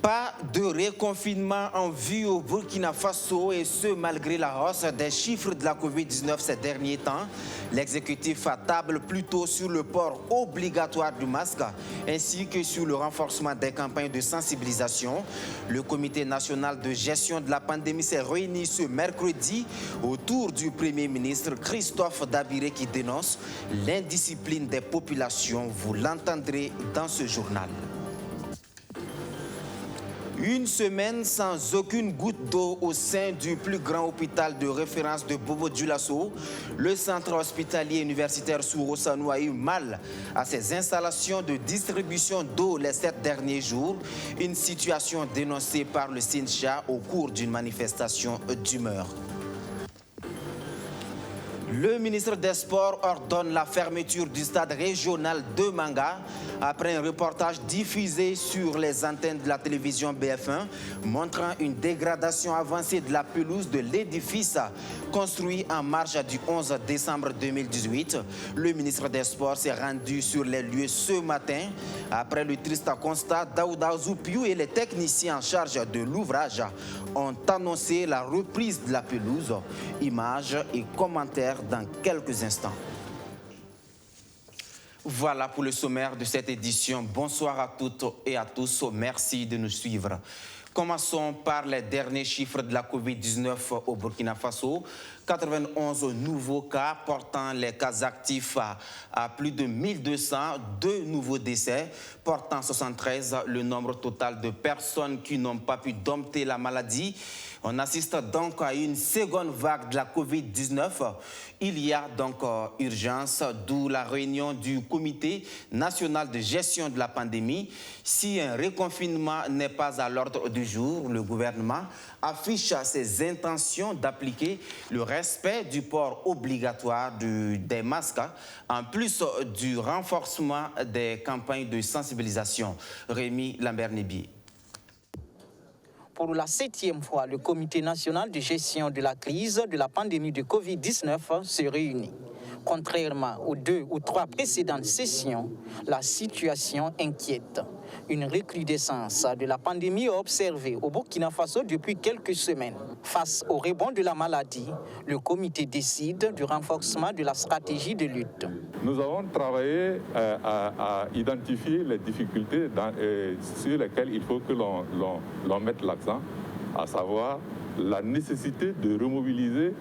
Pas de reconfinement en vue au Burkina Faso et ce malgré la hausse des chiffres de la Covid-19 ces derniers temps. L'exécutif table plutôt sur le port obligatoire du masque ainsi que sur le renforcement des campagnes de sensibilisation. Le Comité national de gestion de la pandémie s'est réuni ce mercredi autour du Premier ministre Christophe Dabiré qui dénonce l'indiscipline des populations. Vous l'entendrez dans ce journal. Une semaine sans aucune goutte d'eau au sein du plus grand hôpital de référence de Bobo-Dioulasso. Le centre hospitalier universitaire Souro-Sanou a eu mal à ses installations de distribution d'eau les 7 derniers jours. Une situation dénoncée par le SYNCHA au cours d'une manifestation d'humeur. Le ministre des Sports ordonne la fermeture du stade régional de Manga après un reportage diffusé sur les antennes de la télévision BF1 montrant une dégradation avancée de la pelouse de l'édifice construit en marge du 11 décembre 2018. Le ministre des Sports s'est rendu sur les lieux ce matin. Après le triste constat, Daouda Zoupiou et les techniciens en charge de l'ouvrage ont annoncé la reprise de la pelouse. Images et commentaires dans quelques instants. Voilà pour le sommaire de cette édition. Bonsoir à toutes et à tous. Merci de nous suivre. Commençons par les derniers chiffres de la Covid-19 au Burkina Faso. 91 nouveaux cas portant les cas actifs à plus de 1200, 2 nouveaux décès, portant 73 le nombre total de personnes qui n'ont pas pu dompter la maladie. On assiste donc à une seconde vague de la Covid-19. Il y a donc urgence, d'où la réunion du Comité national de gestion de la pandémie. Si un reconfinement n'est pas à l'ordre du jour, le gouvernement affiche ses intentions d'appliquer le respect du port obligatoire des masques, en plus du renforcement des campagnes de sensibilisation. Rémi Lambert-Nébier. Pour la 7e fois, le Comité national de gestion de la crise de la pandémie de Covid-19 se réunit. Contrairement aux 2 ou 3 précédentes sessions, la situation inquiète. Une recrudescence de la pandémie est observée au Burkina Faso depuis quelques semaines. Face au rebond de la maladie, le comité décide du renforcement de la stratégie de lutte. Nous avons travaillé à identifier les difficultés sur lesquelles il faut que l'on mette l'accent, à savoir la nécessité de remobiliser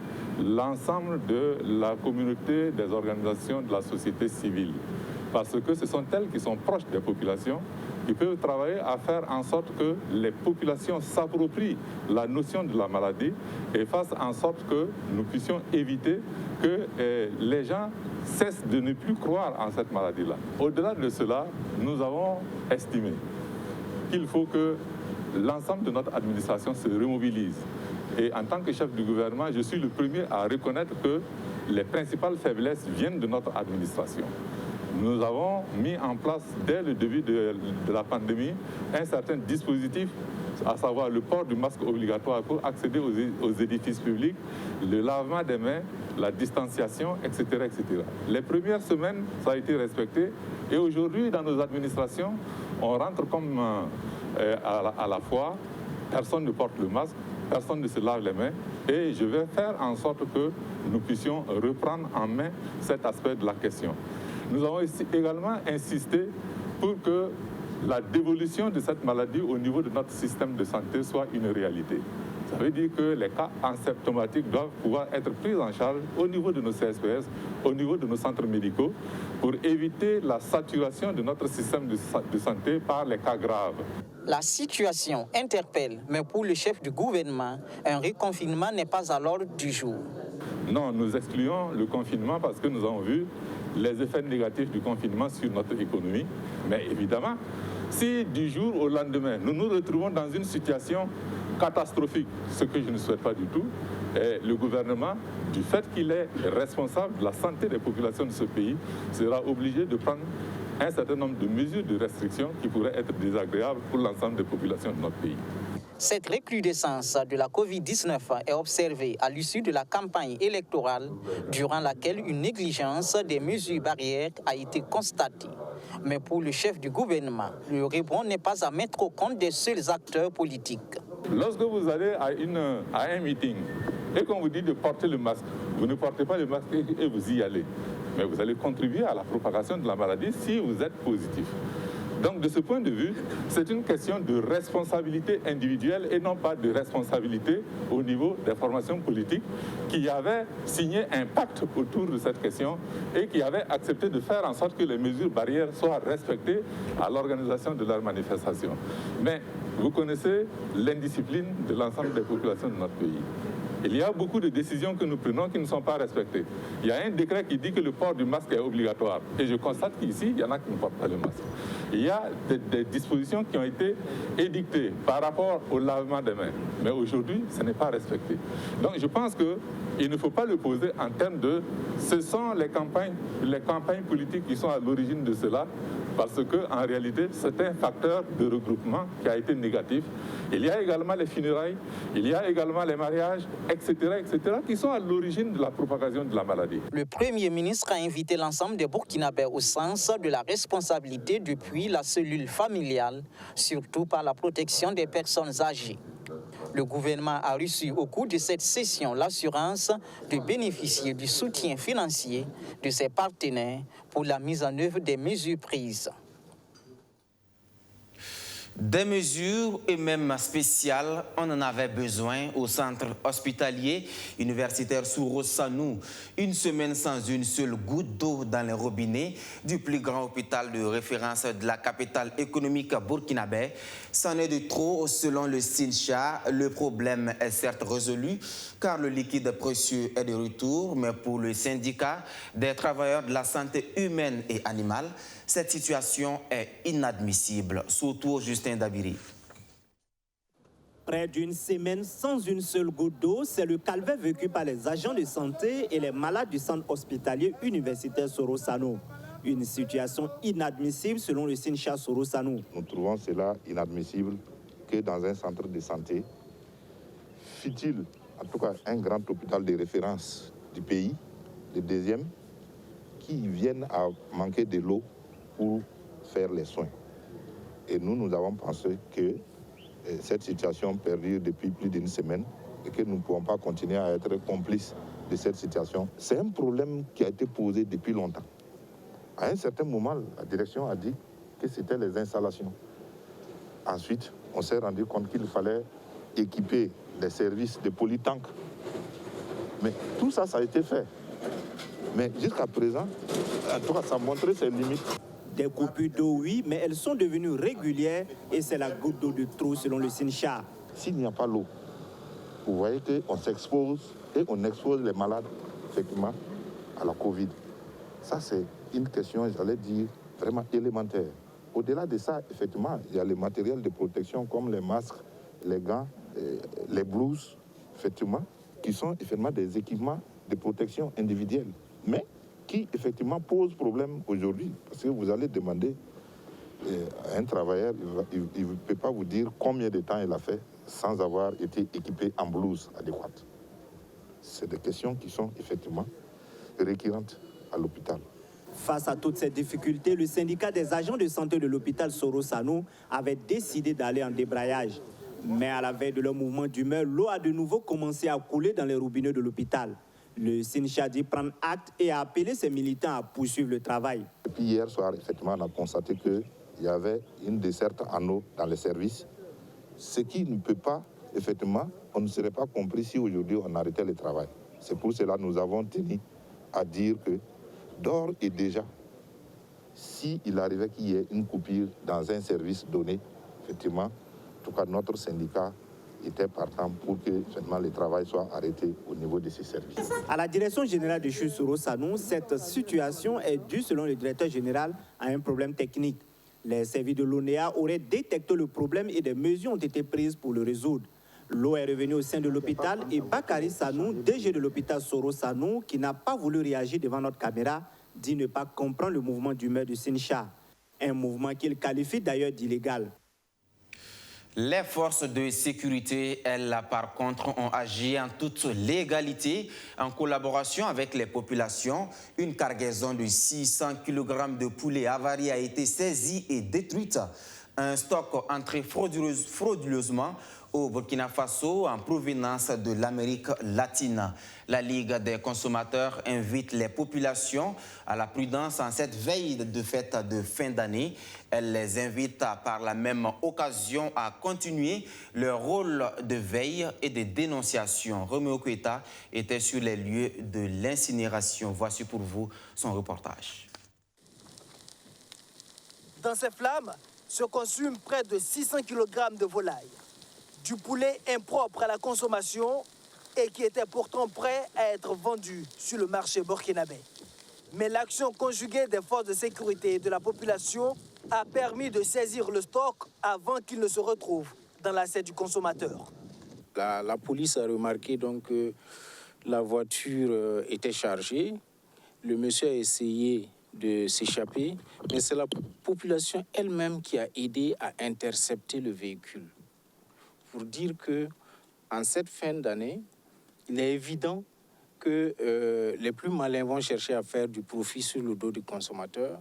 l'ensemble de la communauté des organisations de la société civile. Parce que ce sont elles qui sont proches des populations, qui peuvent travailler à faire en sorte que les populations s'approprient la notion de la maladie et fassent en sorte que nous puissions éviter que les gens cessent de ne plus croire en cette maladie-là. Au-delà de cela, nous avons estimé qu'il faut que l'ensemble de notre administration se remobilise. Et en tant que chef du gouvernement, je suis le premier à reconnaître que les principales faiblesses viennent de notre administration. Nous avons mis en place, dès le début de la pandémie, un certain dispositif, à savoir le port du masque obligatoire pour accéder aux édifices publics, le lavement des mains, la distanciation, etc., etc. Les premières semaines, ça a été respecté. Et aujourd'hui, dans nos administrations, on rentre comme à la fois, personne ne porte le masque, personne ne se lave les mains. Et je vais faire en sorte que nous puissions reprendre en main cet aspect de la question. Nous avons également insisté pour que la dévolution de cette maladie au niveau de notre système de santé soit une réalité. Ça veut dire que les cas asymptomatiques doivent pouvoir être pris en charge au niveau de nos CSPS, au niveau de nos centres médicaux, pour éviter la saturation de notre système de santé par les cas graves. La situation interpelle, mais pour le chef du gouvernement, un reconfinement n'est pas à l'ordre du jour. Non, nous excluons le confinement parce que nous avons vu les effets négatifs du confinement sur notre économie. Mais évidemment, si du jour au lendemain, nous nous retrouvons dans une situation catastrophique, ce que je ne souhaite pas du tout, et le gouvernement, du fait qu'il est responsable de la santé des populations de ce pays, sera obligé de prendre un certain nombre de mesures de restriction qui pourraient être désagréables pour l'ensemble des populations de notre pays. Cette recrudescence de la Covid-19 est observée à l'issue de la campagne électorale, durant laquelle une négligence des mesures barrières a été constatée. Mais pour le chef du gouvernement, le rebond n'est pas à mettre au compte des seuls acteurs politiques. Lorsque vous allez à un meeting et qu'on vous dit de porter le masque, vous ne portez pas le masque et vous y allez. Mais vous allez contribuer à la propagation de la maladie si vous êtes positif. Donc de ce point de vue, c'est une question de responsabilité individuelle et non pas de responsabilité au niveau des formations politiques qui avaient signé un pacte autour de cette question et qui avaient accepté de faire en sorte que les mesures barrières soient respectées à l'organisation de leurs manifestations. Mais vous connaissez l'indiscipline de l'ensemble des populations de notre pays. Il y a beaucoup de décisions que nous prenons qui ne sont pas respectées. Il y a un décret qui dit que le port du masque est obligatoire. Et je constate qu'ici, il y en a qui ne portent pas le masque. Il y a des dispositions qui ont été édictées par rapport au lavement des mains. Mais aujourd'hui, ce n'est pas respecté. Donc je pense qu'il ne faut pas le poser en termes de... Ce sont les campagnes politiques qui sont à l'origine de cela. Parce qu'en réalité, c'est un facteur de regroupement qui a été négatif. Il y a également les funérailles, il y a également les mariages, etc., qui sont à l'origine de la propagation de la maladie. Le Premier ministre a invité l'ensemble des Burkinabés au sens de la responsabilité depuis la cellule familiale, surtout par la protection des personnes âgées. Le gouvernement a reçu au cours de cette session l'assurance de bénéficier du soutien financier de ses partenaires pour la mise en œuvre des mesures prises. Des mesures et même spéciales, on en avait besoin au centre hospitalier universitaire Soro Sanou. Une semaine sans une seule goutte d'eau dans les robinets du plus grand hôpital de référence de la capitale économique burkinabé. C'en est de trop selon le SINCHA. Le problème est certes résolu car le liquide précieux est de retour, mais pour le syndicat des travailleurs de la santé humaine et animale, cette situation est inadmissible, surtout au Justin Dabiri. Près d'une semaine sans une seule goutte d'eau, c'est le calvaire vécu par les agents de santé et les malades du centre hospitalier universitaire Soro Sanou. Une situation inadmissible selon le SINCHA Soro Sanou. Nous trouvons cela inadmissible que dans un centre de santé, fût-il en tout cas un grand hôpital de référence du pays, le deuxième, qui vienne à manquer de l'eau pour faire les soins. Et nous avons pensé que cette situation perdure depuis plus d'une semaine et que nous ne pouvons pas continuer à être complices de cette situation. C'est un problème qui a été posé depuis longtemps. À un certain moment, la direction a dit que c'était les installations. Ensuite, on s'est rendu compte qu'il fallait équiper les services de polytank. Mais tout ça, ça a été fait. Mais jusqu'à présent, en tout cas, ça a montré ses limites. Des coupures d'eau, oui, mais elles sont devenues régulières et c'est la goutte d'eau de trop selon le SINCHA. S'il n'y a pas l'eau, vous voyez qu'on s'expose et on expose les malades, effectivement, à la Covid. Ça, c'est une question, j'allais dire, vraiment élémentaire. Au-delà de ça, effectivement, il y a les matériels de protection comme les masques, les gants, les blouses, effectivement, qui sont effectivement des équipements de protection individuelle. Mais qui effectivement pose problème aujourd'hui. Parce que vous allez demander à un travailleur, il ne peut pas vous dire combien de temps il a fait sans avoir été équipé en blouse adéquate. C'est des questions qui sont effectivement récurrentes à l'hôpital. Face à toutes ces difficultés, le syndicat des agents de santé de l'hôpital Soro Sanou avait décidé d'aller en débrayage. Mais à la veille de leur mouvement d'humeur, l'eau a de nouveau commencé à couler dans les robinets de l'hôpital. Le SINCHA dit prendre acte et a appelé ses militants à poursuivre le travail. Et puis hier soir, effectivement, on a constaté qu'il y avait une desserte en eau dans les services, ce qui ne peut pas, effectivement, on ne serait pas compris si aujourd'hui on arrêtait le travail. C'est pour cela que nous avons tenu à dire que d'ores et déjà, s'il arrivait qu'il y ait une coupure dans un service donné, effectivement, en tout cas notre syndicat était partant pour que le travail soit arrêté au niveau de ces services. À la direction générale de CHU Soro Sanou, cette situation est due, selon le directeur général, à un problème technique. Les services de l'ONEA auraient détecté le problème et des mesures ont été prises pour le résoudre. L'eau est revenue au sein de l'hôpital et Bakary Sanou, DG de l'hôpital Soro Sanou, qui n'a pas voulu réagir devant notre caméra, dit ne pas comprendre le mouvement d'humeur du SINCHA. Un mouvement qu'il qualifie d'ailleurs d'illégal. Les forces de sécurité, elles, par contre, ont agi en toute légalité, en collaboration avec les populations. Une cargaison de 600 kg de poulet avarié a été saisie et détruite. Un stock entré frauduleusement au Burkina Faso en provenance de l'Amérique latine. La Ligue des consommateurs invite les populations à la prudence en cette veille de fête de fin d'année. Elle les invite par la même occasion à continuer leur rôle de veille et de dénonciation. Roméo Koita était sur les lieux de l'incinération. Voici pour vous son reportage. Dans ces flammes se consument près de 600 kg de volaille. Du poulet impropre à la consommation et qui était pourtant prêt à être vendu sur le marché burkinabé. Mais l'action conjuguée des forces de sécurité et de la population a permis de saisir le stock avant qu'il ne se retrouve dans l'assiette du consommateur. La police a remarqué donc que la voiture était chargée. Le monsieur a essayé de s'échapper, mais c'est la population elle-même qui a aidé à intercepter le véhicule. Pour dire que en cette fin d'année, il est évident que les plus malins vont chercher à faire du profit sur le dos du consommateur,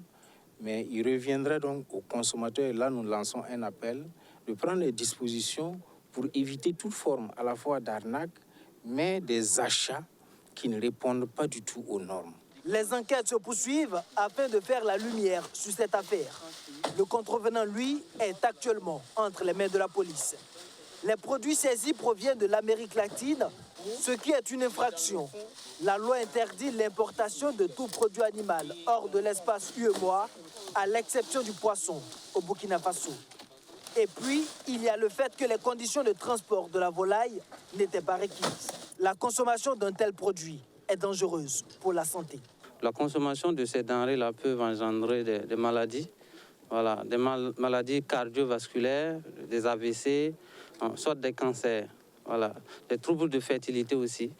mais il reviendra donc au consommateur, et là nous lançons un appel, de prendre les dispositions pour éviter toute forme à la fois d'arnaque, mais des achats qui ne répondent pas du tout aux normes. Les enquêtes se poursuivent afin de faire la lumière sur cette affaire. Le contrevenant, lui, est actuellement entre les mains de la police. Les produits saisis proviennent de l'Amérique latine, ce qui est une infraction. La loi interdit l'importation de tout produit animal hors de l'espace UEMOA, à l'exception du poisson, au Burkina Faso. Et puis, il y a le fait que les conditions de transport de la volaille n'étaient pas requises. La consommation d'un tel produit est dangereuse pour la santé. La consommation de ces denrées-là peut engendrer des maladies, voilà, des maladies cardiovasculaires, des AVC, soit des cancers, voilà, des troubles de fertilité aussi,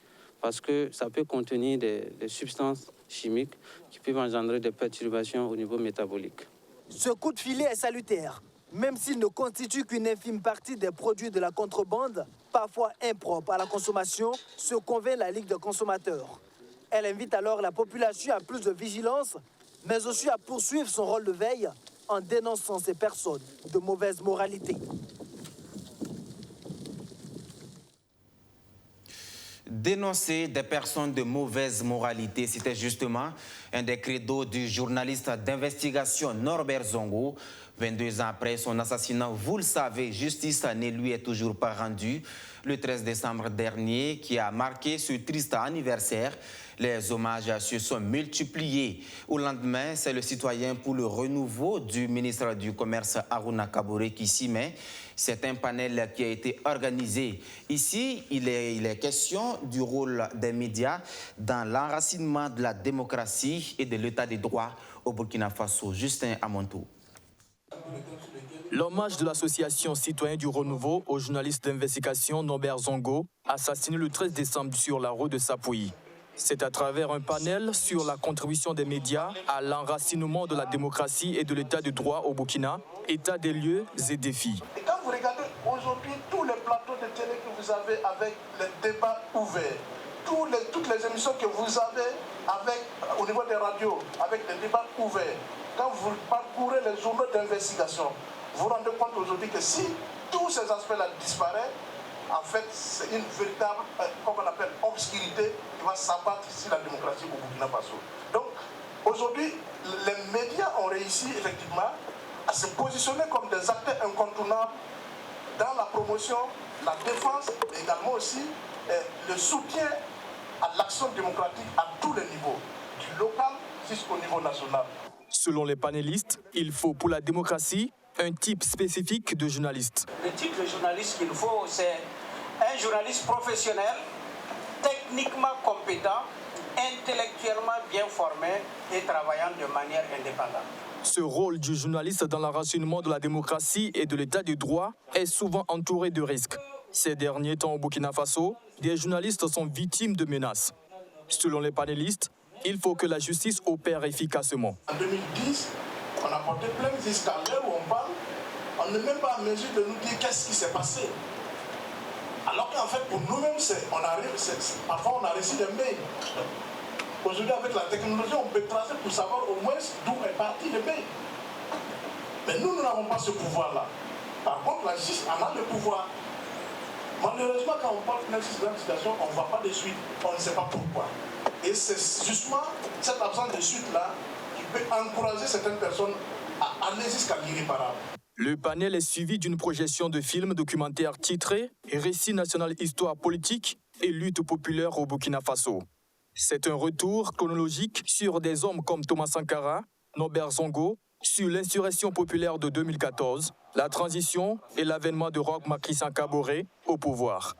parce que ça peut contenir des substances chimiques qui peuvent engendrer des perturbations au niveau métabolique. Ce coup de filet est salutaire, même s'il ne constitue qu'une infime partie des produits de la contrebande, parfois impropres à la consommation, se convainc la Ligue des consommateurs. Elle invite alors la population à plus de vigilance, mais aussi à poursuivre son rôle de veille en dénonçant ces personnes de mauvaise moralité. Dénoncer des personnes de mauvaise moralité, c'était justement un des credos du journaliste d'investigation Norbert Zongo. 22 ans après son assassinat, vous le savez, justice ne lui est toujours pas rendue. Le 13 décembre dernier, qui a marqué ce triste anniversaire, les hommages se sont multipliés. Au lendemain, c'est le citoyen pour le renouveau du ministre du Commerce Aruna Kaboré qui s'y met. C'est un panel qui a été organisé. Ici, il est question du rôle des médias dans l'enracinement de la démocratie et de l'état des droits au Burkina Faso. Justin Amonto. L'hommage de l'association Citoyens du Renouveau au journaliste d'investigation Norbert Zongo, assassiné le 13 décembre sur la route de Sapouilly. C'est à travers un panel sur la contribution des médias à l'enracinement de la démocratie et de l'état de droit au Burkina, état des lieux et défis. Et quand vous regardez aujourd'hui tous les plateaux de télé que vous avez avec les débats ouverts, toutes les émissions que vous avez au niveau des radios, avec des débats ouverts, quand vous parcourez les journaux d'investigation, vous vous rendez compte aujourd'hui que si tous ces aspects-là disparaissent, en fait, c'est une véritable, comme on appelle, obscurité qui va s'abattre sur la démocratie au Burkina Faso. Donc, aujourd'hui, les médias ont réussi effectivement à se positionner comme des acteurs incontournables dans la promotion, la défense, mais également aussi le soutien à l'action démocratique à tous les niveaux, du local jusqu'au niveau national. Selon les panélistes, il faut pour la démocratie un type spécifique de journaliste. Le type de journaliste qu'il faut, c'est un journaliste professionnel, techniquement compétent, intellectuellement bien formé et travaillant de manière indépendante. Ce rôle du journaliste dans l'enracinement de la démocratie et de l'état de droit est souvent entouré de risques. Ces derniers temps au Burkina Faso, des journalistes sont victimes de menaces. Selon les panélistes, il faut que la justice opère efficacement. En 2010, on a porté plainte jusqu'à l'heure où on parle. on n'est même pas en mesure de nous dire qu'est-ce qui s'est passé. Alors qu'en fait, pour nous-mêmes, parfois on a reçu des mails. Aujourd'hui, avec la technologie, on peut tracer pour savoir au moins d'où est parti le mail. Mais nous n'avons pas ce pouvoir-là. Par contre, la justice en a le pouvoir. Malheureusement, quand on parle d'une situation, on ne voit pas de suite, on ne sait pas pourquoi. Et c'est justement cette absence de suite-là qui peut encourager certaines personnes à aller jusqu'à l'irréparable. Le panel est suivi d'une projection de film documentaire titré « Récit national histoire politique et lutte populaire au Burkina Faso ». C'est un retour chronologique sur des hommes comme Thomas Sankara, Norbert Zongo, sur l'insurrection populaire de 2014, la transition et l'avènement de Roch Marc-Christian Kaboré au pouvoir.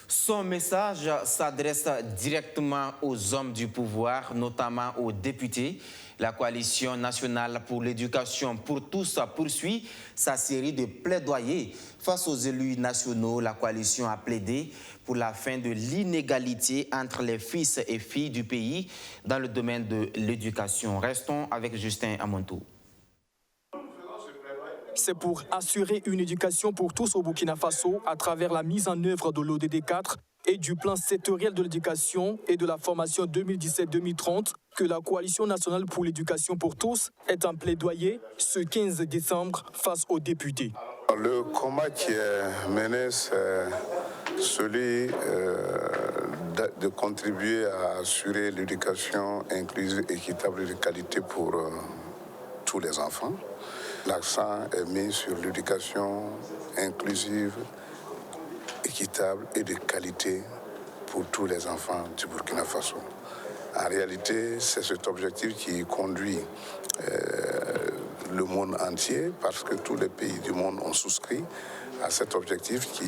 Son message s'adresse directement aux hommes du pouvoir, notamment aux députés. La Coalition nationale pour l'éducation pour tous poursuit sa série de plaidoyers. Face aux élus nationaux, la coalition a plaidé pour la fin de l'inégalité entre les fils et filles du pays dans le domaine de l'éducation. Restons avec Justin Amontou. C'est pour assurer une éducation pour tous au Burkina Faso à travers la mise en œuvre de l'ODD 4 et du plan sectoriel de l'éducation et de la formation 2017-2030 que la Coalition nationale pour l'éducation pour tous est en plaidoyer ce 15 décembre face aux députés. Le combat qui est mené, c'est celui de contribuer à assurer l'éducation inclusive, équitable et de qualité pour tous les enfants. L'accent est mis sur l'éducation inclusive, équitable et de qualité pour tous les enfants du Burkina Faso. En réalité, c'est cet objectif qui conduit le monde entier parce que tous les pays du monde ont souscrit à cet objectif qui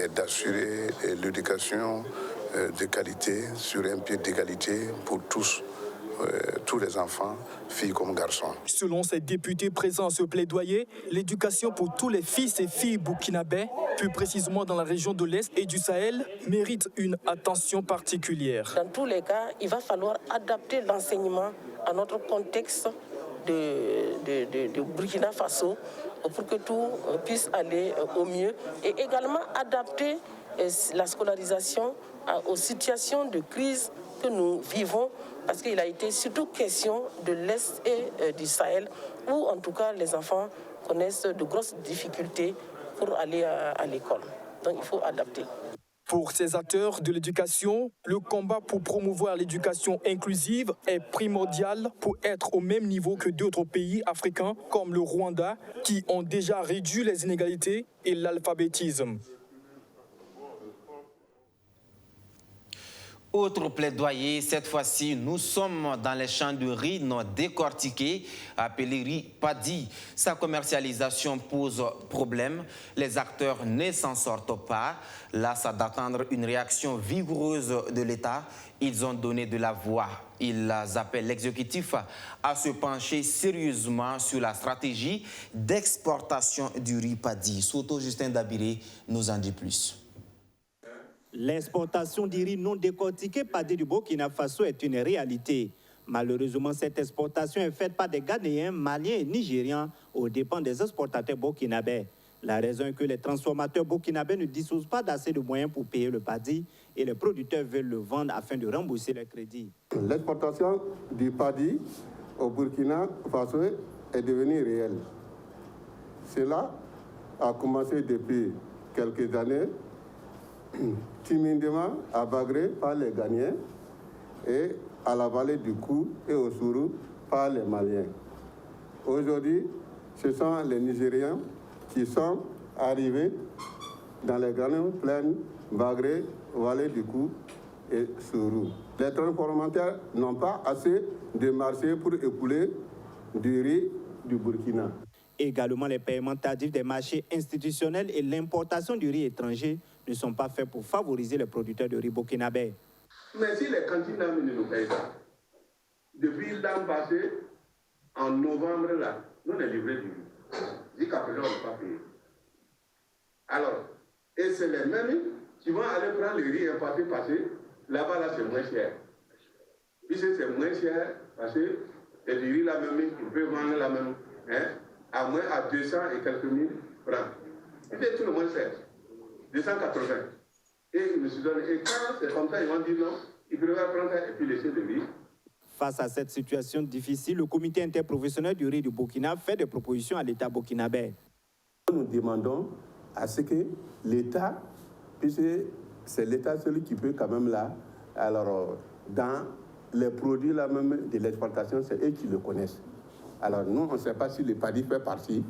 est d'assurer l'éducation de qualité sur un pied d'égalité pour tous les enfants, filles comme garçons. Selon ces députés présents à ce plaidoyer, l'éducation pour tous les fils et filles burkinabés, plus précisément dans la région de l'Est et du Sahel, mérite une attention particulière. Dans tous les cas, il va falloir adapter l'enseignement à notre contexte de Burkina Faso pour que tout puisse aller au mieux et également adapter la scolarisation aux situations de crise que nous vivons parce qu'il a été surtout question de l'Est et du Sahel où en tout cas les enfants connaissent de grosses difficultés pour aller à l'école. Donc il faut adapter. Pour ces acteurs de l'éducation, le combat pour promouvoir l'éducation inclusive est primordial pour être au même niveau que d'autres pays africains comme le Rwanda qui ont déjà réduit les inégalités et l'alphabétisme. Autre plaidoyer, cette fois-ci, nous sommes dans les champs de riz non décortiqués, appelé riz paddy. Sa commercialisation pose problème. Les acteurs ne s'en sortent pas. Là, ça d'attendre une réaction vigoureuse de l'État. Ils ont donné de la voix. Ils appellent l'exécutif à se pencher sérieusement sur la stratégie d'exportation du riz paddy. Soto Justin Dabiré nous en dit plus. L'exportation du riz non décortiqué paddy du Burkina Faso est une réalité. Malheureusement, cette exportation est faite par des Ghanéens, Maliens et Nigérians aux dépens des exportateurs burkinabés. La raison est que les transformateurs burkinabés ne disposent pas d'assez de moyens pour payer le paddy et les producteurs veulent le vendre afin de rembourser leurs crédits. L'exportation du paddy au Burkina Faso est devenue réelle. Cela a commencé depuis quelques années, timidement à Bagré par les Ghanéens et à la vallée du Kou et au Sourou par les Maliens. Aujourd'hui, ce sont les Nigériens qui sont arrivés dans les grandes plaines Bagré, vallée du Kou et Sourou. Les transformateurs n'ont pas assez de marché pour écouler du riz du Burkina. Également, les paiements tardifs des marchés institutionnels et l'importation du riz étranger ne sont pas faits pour favoriser les producteurs de riz burkinabés. Mais si les cantines ne nous payent pas, depuis l'an passé, en novembre, là, nous on est livré du riz. Jusqu'à présent, on n'a pas payé. Alors, et c'est les mêmes qui vont aller prendre le riz importé parce que là-bas, là, c'est moins cher. Puis c'est moins cher parce que c'est du riz là même, ils peuvent vendre là même. Hein? à moins à 200 et quelques mille francs. Il fait tout le monde faire. 280. Et ils me suis donné. Et quand c'est comme ça, ils m'ont dit non, ils préfèrent prendre ça et puis laisser le riz. Face à cette situation difficile, le comité interprofessionnel du riz du Burkina fait des propositions à l'État burkinabé. Nous demandons à ce que l'État, puisque c'est l'État celui qui peut quand même là, alors dans les produits là même de l'exportation, c'est eux qui le connaissent. Alors nous, on ne sait pas si le PADI fait partie.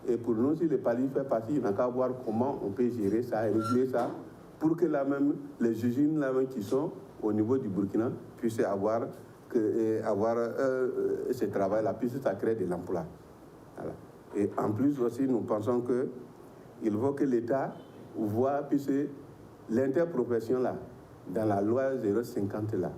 Et pour nous, si le PADI fait partie, il n'a qu'à voir comment on peut gérer ça et régler ça pour que là même les usines là même qui sont au niveau du Burkina puissent avoir ce travail-là, puisque ça crée de l'emploi. Voilà. Et en plus aussi, nous pensons qu'il faut que l'État voit, puisque l'interprofession là, dans la loi 050 là,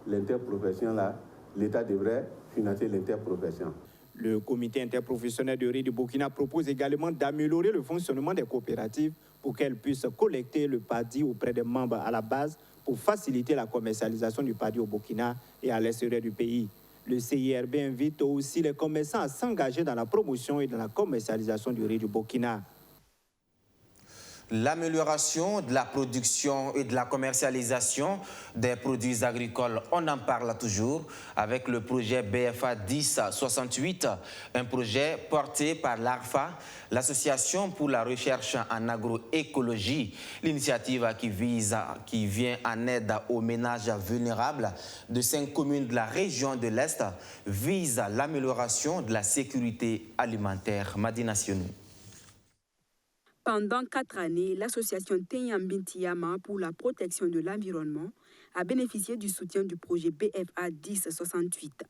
l'interprofession là, l'État devrait financer l'interprofession. Le comité interprofessionnel de riz du Burkina propose également d'améliorer le fonctionnement des coopératives pour qu'elles puissent collecter le PADI auprès des membres à la base pour faciliter la commercialisation du PADI au Burkina et à l'extérieur du pays. Le CIRB invite aussi les commerçants à s'engager dans la promotion et dans la commercialisation du riz du Burkina. L'amélioration de la production et de la commercialisation des produits agricoles, on en parle toujours avec le projet BFA 1068, un projet porté par l'ARFA, l'Association pour la recherche en agroécologie, l'initiative qui vient en aide aux ménages vulnérables de 5 communes de la région de l'Est, vise l'amélioration de la sécurité alimentaire. Madina Sionou. Pendant 4 années, l'association Tenyambintiyama pour la protection de l'environnement a bénéficié du soutien du projet BFA 1068.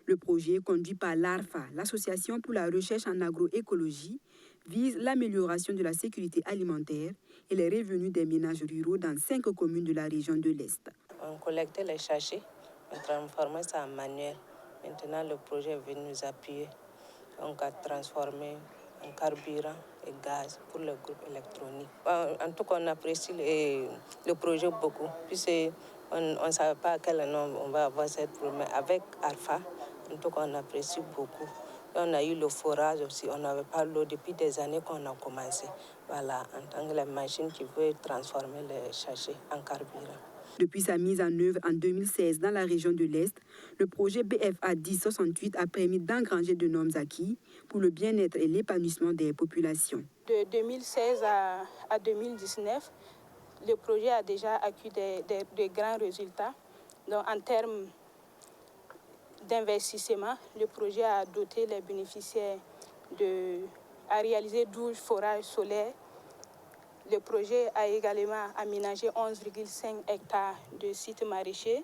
Le projet, conduit par l'ARFA, l'Association pour la recherche en agroécologie, vise l'amélioration de la sécurité alimentaire et les revenus des ménages ruraux dans 5 communes de la région de l'Est. On collectait les sachets, on transformait ça en manuel. Maintenant, le projet est venu nous appuyer. On a transformé en carburant et gaz pour le groupe électronique. En tout cas, on apprécie le projet beaucoup, puisqu'on ne savait pas à quel nom on va avoir cette problème. Avec ARFA, en tout cas, on apprécie beaucoup. Et on a eu le forage aussi, on n'avait pas l'eau depuis des années qu'on a commencé. Voilà, en tant que la machine qui veut transformer les sachets en carburant. Depuis sa mise en œuvre en 2016 dans la région de l'Est, le projet BFA 1068 a permis d'engranger de nombreux acquis pour le bien-être et l'épanouissement des populations. De 2016 à 2019, le projet a déjà acquis des grands résultats. Donc, en termes d'investissement, le projet a doté les bénéficiaires à réaliser 12 forages solaires. Le projet a également aménagé 11,5 hectares de sites maraîchers.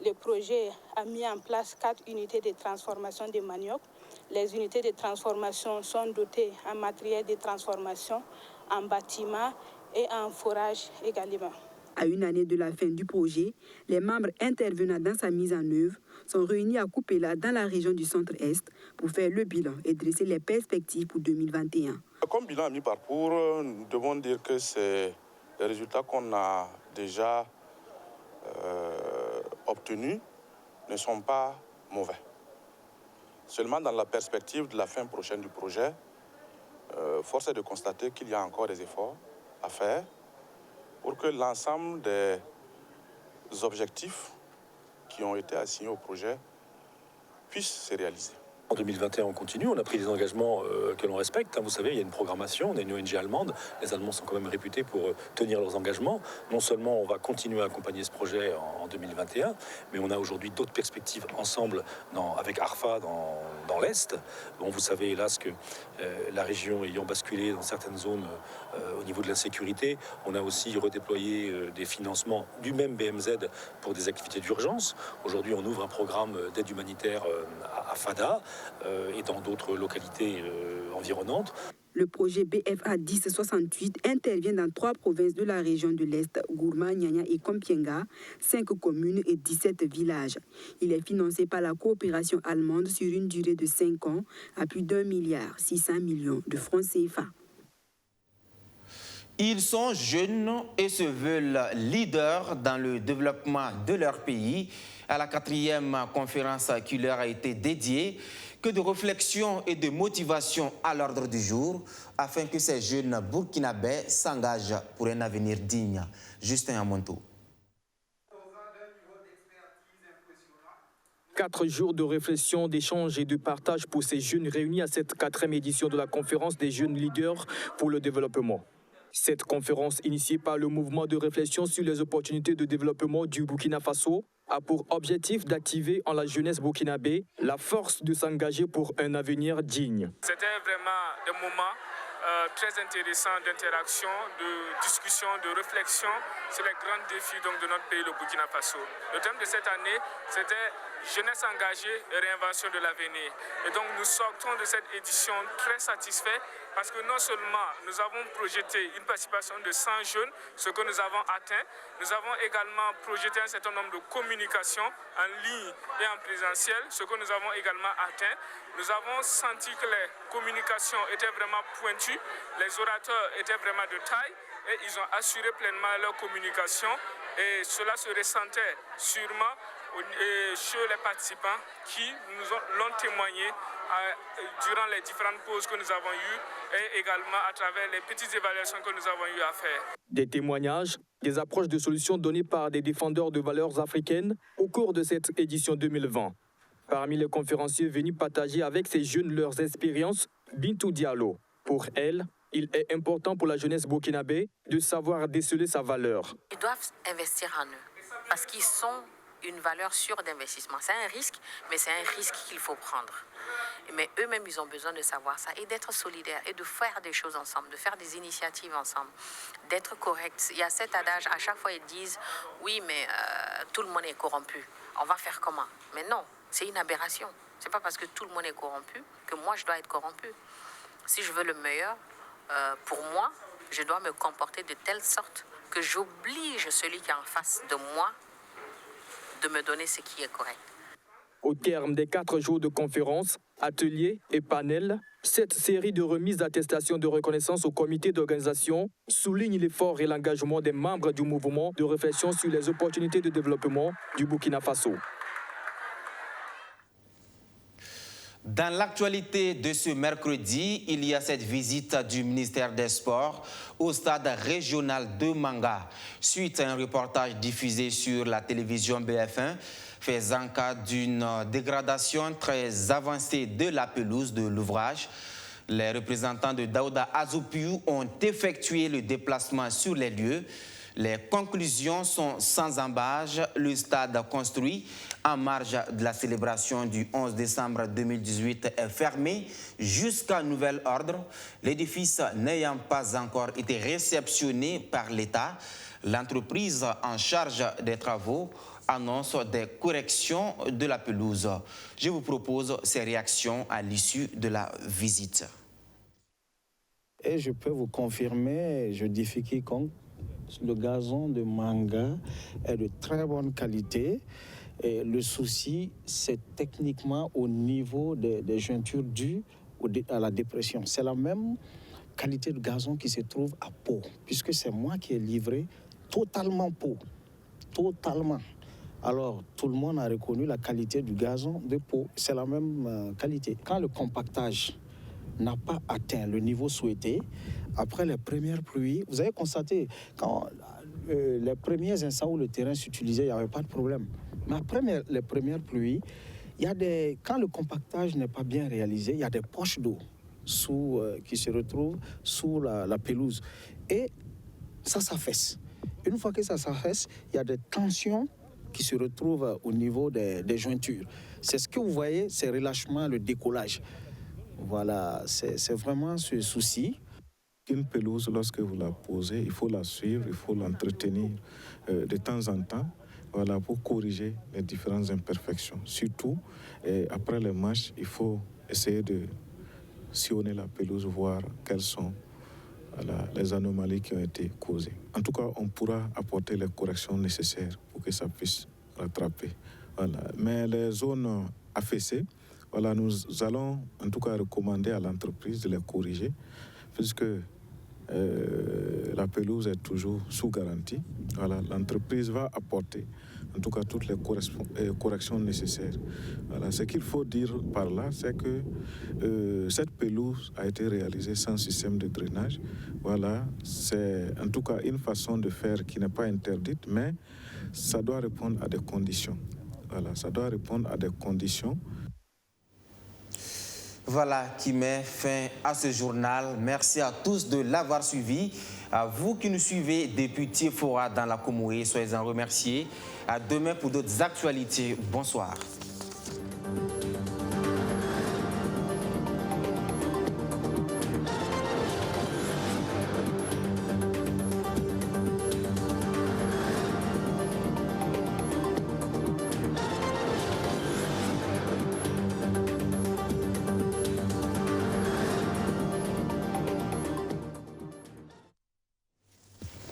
Le projet a mis en place 4 unités de transformation de manioc. Les unités de transformation sont dotées en matériel de transformation, en bâtiment et en forage également. À une année de la fin du projet, les membres intervenant dans sa mise en œuvre sont réunis à Koupéla dans la région du centre-est pour faire le bilan et dresser les perspectives pour 2021. Comme bilan à mi-parcours, nous devons dire que les résultats qu'on a déjà obtenus ne sont pas mauvais. Seulement dans la perspective de la fin prochaine du projet, force est de constater qu'il y a encore des efforts à faire pour que l'ensemble des objectifs qui ont été assignés au projet puissent se réaliser. En 2021, on continue, on a pris des engagements que l'on respecte. Vous savez, il y a une programmation, on est une ONG allemande. Les Allemands sont quand même réputés pour tenir leurs engagements. Non seulement on va continuer à accompagner ce projet en 2021, mais on a aujourd'hui d'autres perspectives ensemble avec ARFA dans l'Est. Bon, vous savez, hélas, que la région ayant basculé dans certaines zones au niveau de l'insécurité, on a aussi redéployé des financements du même BMZ pour des activités d'urgence. Aujourd'hui, on ouvre un programme d'aide humanitaire à Fada et dans d'autres localités environnantes. Le projet BFA 1068 intervient dans 3 provinces de la région de l'Est, Gourma, Nyanya et Kompienga, 5 communes et 17 villages. Il est financé par la coopération allemande sur une durée de 5 ans à plus d'1,6 milliard de francs CFA. Ils sont jeunes et se veulent leaders dans le développement de leur pays. À la 4e conférence qui leur a été dédiée, que de réflexion et de motivation à l'ordre du jour afin que ces jeunes burkinabés s'engagent pour un avenir digne. Justin Amonto. 4 jours de réflexion, d'échange et de partage pour ces jeunes réunis à cette 4e édition de la conférence des jeunes leaders pour le développement. Cette conférence, initiée par le mouvement de réflexion sur les opportunités de développement du Burkina Faso, a pour objectif d'activer en la jeunesse burkinabé la force de s'engager pour un avenir digne. C'était vraiment des moments très intéressants d'interaction, de discussion, de réflexion sur les grands défis de notre pays, le Burkina Faso. Le thème de cette année, c'était jeunesse engagée et réinvention de l'avenir. Et donc nous sortons de cette édition très satisfaits parce que non seulement nous avons projeté une participation de 100 jeunes, ce que nous avons atteint, nous avons également projeté un certain nombre de communications en ligne et en présentiel, ce que nous avons également atteint. Nous avons senti que les communications étaient vraiment pointues, les orateurs étaient vraiment de taille et ils ont assuré pleinement leur communication et cela se ressentait sûrement chez les participants qui nous l'ont témoigné durant les différentes pauses que nous avons eues et également à travers les petites évaluations que nous avons eu à faire. Des témoignages, des approches de solutions données par des défendeurs de valeurs africaines au cours de cette édition 2020. Parmi les conférenciers venus partager avec ces jeunes leurs expériences, Bintou Diallo. Pour elle, il est important pour la jeunesse burkinabé de savoir déceler sa valeur. Ils doivent investir en eux parce qu'ils sont une valeur sûre d'investissement. C'est un risque, mais c'est un risque qu'il faut prendre. Mais eux-mêmes, ils ont besoin de savoir ça et d'être solidaires et de faire des choses ensemble, de faire des initiatives ensemble, d'être corrects. Il y a cet adage, à chaque fois ils disent « oui, mais tout le monde est corrompu. On va faire comment ?» Mais non, c'est une aberration. C'est pas parce que tout le monde est corrompu que moi, je dois être corrompu. Si je veux le meilleur, pour moi, je dois me comporter de telle sorte que j'oblige celui qui est en face de moi de me donner ce qui est correct. Au terme des 4 jours de conférences, ateliers et panels, cette série de remises d'attestations de reconnaissance au comité d'organisation souligne l'effort et l'engagement des membres du mouvement de réflexion sur les opportunités de développement du Burkina Faso. Dans l'actualité de ce mercredi, il y a cette visite du ministère des Sports au stade régional de Manga, suite à un reportage diffusé sur la télévision BF1 faisant cas d'une dégradation très avancée de la pelouse de l'ouvrage. Les représentants de Daouda Azopiou ont effectué le déplacement sur les lieux. Les conclusions sont sans embâche. Le stade construit en marge de la célébration du 11 décembre 2018 est fermé jusqu'à nouvel ordre. L'édifice n'ayant pas encore été réceptionné par l'État, l'entreprise en charge des travaux annonce des corrections de la pelouse. Je vous propose ces réactions à l'issue de la visite. Et je peux vous confirmer, je défie quiconque, le gazon de Manga est de très bonne qualité. Et le souci, c'est techniquement au niveau des jointures dues à la dépression. C'est la même qualité de gazon qui se trouve à Pau, puisque c'est moi qui ai livré totalement Pau. Totalement. Alors, tout le monde a reconnu la qualité du gazon de Pau. C'est la même qualité. Quand le compactage n'a pas atteint le niveau souhaité, après les premières pluies, vous avez constaté, quand les premiers instants où le terrain s'utilisait, il n'y avait pas de problème. Mais après les premières pluies, quand le compactage n'est pas bien réalisé, il y a des poches d'eau qui se retrouvent sous la pelouse. Et ça s'affaisse. Une fois que ça s'affaisse, il y a des tensions qui se retrouvent au niveau des jointures. C'est ce que vous voyez, c'est relâchement, le décollage. Voilà, c'est vraiment ce souci. Une pelouse, lorsque vous la posez, il faut la suivre, il faut l'entretenir de temps en temps, voilà, pour corriger les différentes imperfections. Surtout, après les matchs, il faut essayer de sillonner la pelouse, voir quelles sont les anomalies qui ont été causées. En tout cas, on pourra apporter les corrections nécessaires pour que ça puisse rattraper. Voilà. Mais les zones affaissées, voilà, nous allons en tout cas recommander à l'entreprise de les corriger, puisque la pelouse est toujours sous garantie. Voilà, l'entreprise va apporter en tout cas toutes les corrections nécessaires. Voilà. Ce qu'il faut dire par là, c'est que cette pelouse a été réalisée sans système de drainage. Voilà, c'est en tout cas une façon de faire qui n'est pas interdite, mais ça doit répondre à des conditions. Voilà, ça doit répondre à des conditions. Voilà qui met fin à ce journal. Merci à tous de l'avoir suivi. À vous qui nous suivez depuis Tiefora dans la Comoué, soyez-en remerciés. À demain pour d'autres actualités. Bonsoir.